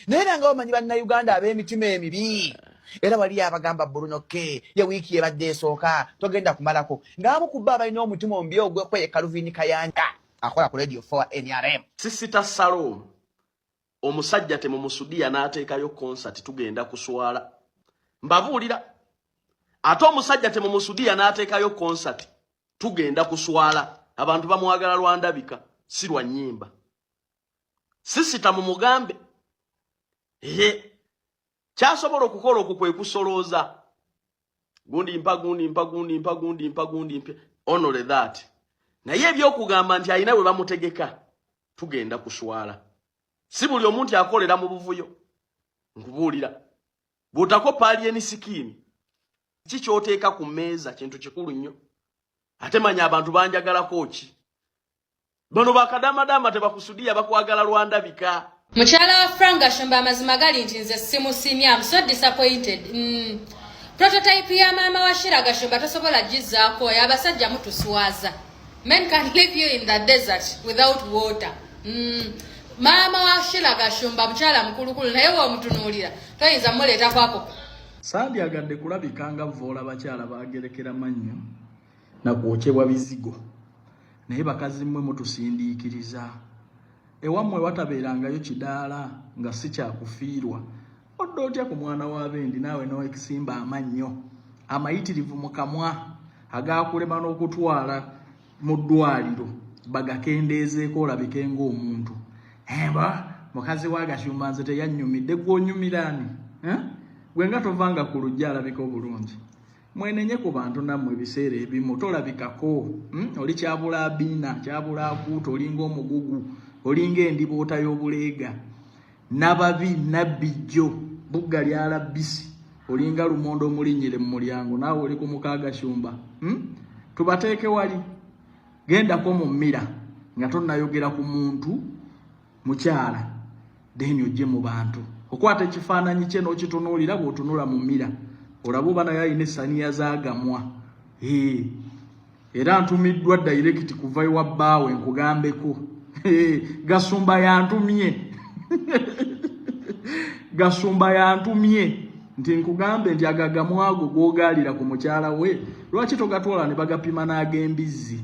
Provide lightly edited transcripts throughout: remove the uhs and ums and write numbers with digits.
naye nga bamanyi bannayuganda ab'emitima emibi era wali abagamba Brunoke ye wiiki ebadde esooka togenda kumalako ng'amu ku bo abalina omutima omubi ogwekweya Calvin Kayanja akola ku Radio 4 NRM. Sisita Salome omusajja temumusudia n'ateekayo concert tugenda kuswala. Mbabuulira ate omusajja temumusudia n'ateekayo concert tugenda kuswala. Abantu bamwagala lwandabika si lwa nnyimba. Sisita mumugambe kyasobola okukola okukwe kusolooza gundi mpa honore that. Naye ebyokugamba nti ayina we bamutegeka tugenda kuswala. Si buli omuntu akolera mu buvuyo. Nkubuulira bw'otako paalieni sikini kikyoteeka ku mmeeza kintu kikulu nnyo. Ate manya abantu banjagalako ki. Bano bakadamadama tebakusudia bakwagala lwandabika. Mukyala wa Frank Gashumba amazima gali nti nze simusimya. I'm so disappointed. Prototype ya mama wa Shira Gashumba tosobola gizaako y'abasajja mutuswaza. Men can live you in the desert without water. Mama wa Shira Gashumba mukyala mukulukulu naye w'omutunuulira toyinza muleeta kwako. Sandyagadde kulabikanga voola bakyala baagerekera mannyo na kwokyebwa bizigo. Naye bakazi mmwe mutusindiikiriza. Ewammwe watabeerangayo kidaala nga si kyakufiirwa. Odda otya ku mwana w'abendi naawe n'owekisimba amannyo amayitirivu mu kamwa agaakulema n'okutwala mu ddwaliro bagakendeezeeko olabike ng'omuntu. Mukazi wa Gashumba nze teyannyumidde gw'onyumirani. Gwe nga tovanga ku lujja alabika obulungi. Mwenenye ku bantu nammwe ebiseera ebimu tolabikako. Oli kyabula abiina kyabula akuuta olinga omugugu olinga endiboota y'obuleega. Nababi nabbijjo bugga lyala bbisi olinga lumondo omulinyire mu mulyango naawe oli ku muka Gashumba. Tubateeke wali gendako mu mmira nga tonnayogera ku muntu mukyala deni ojje mu bantu okwata ekifaananyi kye n'okitunuulira bw'otunula mu mmira olaba oba naye alina essaniya zaagamwa. Era ntumiddwa direct kuva ewa bbaawe nkugambeko. Gasumba yantumye. Gasumba yantumye nti nkugambe nti agagamwago gw'ogaalira ku mukyala we lwaki togatwala ne bagapima n'ag'embizzi.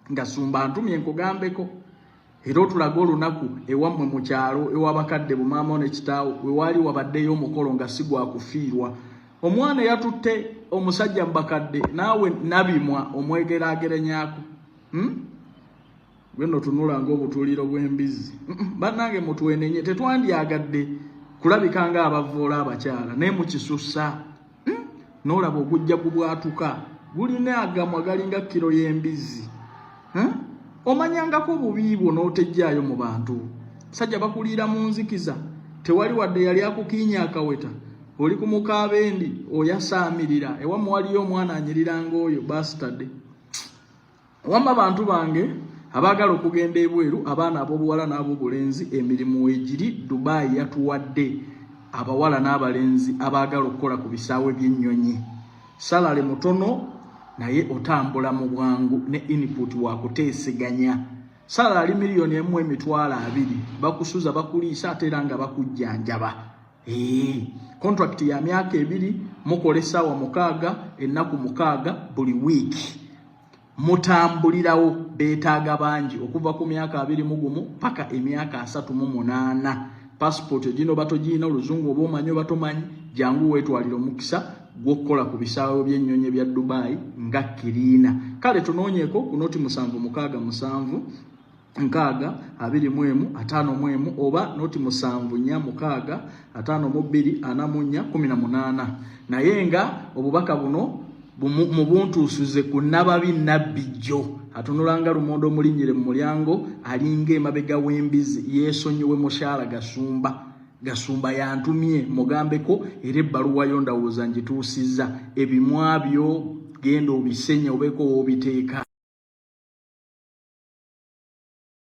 Gasumba antumye nkugambeko. Era otulaga olunaku ewammwe mu kyalo ew'abakadde bumaama ne kitaawo we waali wabaddeyo omukolo nga si gwa kufiirwa. Omwana yatutte omusajja mu bakadde naawe nabimwa omwegeraageranyaako. Gwe nno tunula ng'obutuliro bw'embizzi. Bannange mutwenenye tetwandyagadde kulabika nga abavoola abakyala naye mukisussa. N'olaba ogujja gubwatuka gulina agamwa galinga kiro y'embizzi. Omanyangako obubi bwo n'otejjaayo mu bantu. Sajja bakuliira mu nzikiza tewali wadde yali akukiinya akaweta. Oli ku mukaabendi oyasaamirira ewammwe waliyo omwana anyirira ng'oyo bastade. Wamma bantu bange abaagala okugenda ebweru abaana ab'obuwala n'ab'obulenzi emirimu egiri Dubai yatuwadde abawala n'abalenzi abaagala okukola ku bisaawe by'ennyonyi. Salale mutono naye otambula mu bwangu ne input wa kuteeseganya. Salale $1,200,000 bakusuza bakuliisa ate era nga bakujjanjaba. Contract ya myaka 2 mukola essaawa 6 ennaku 6 buli wiiki. Mutambulirawo beetaaga bangi okuva ku myaka 21 paka emyaka 38. Passport gino batogiina oluzungu oba omanyi batomanyi jangu weetwalira omukisa gw'okukola ku bisaawe by'ennyonyi bya Dubai nga kiriina. Kale tunoonyeeko ku noti 7667 nkaaga 21 oba noti 74 52 18. Naye nga obubaka buno mu buntuusuze ku Nababi Nabbijjo atunulanga lumondo omulinyire mu mulyango alinga emabega w'embizzi yeesonyiwe mukyala Gasumba yantumye mugambeko era ebbaluwa yo ndowooza ngituusizza ebimwabyo genda obisenya obeeko w'obiteeka.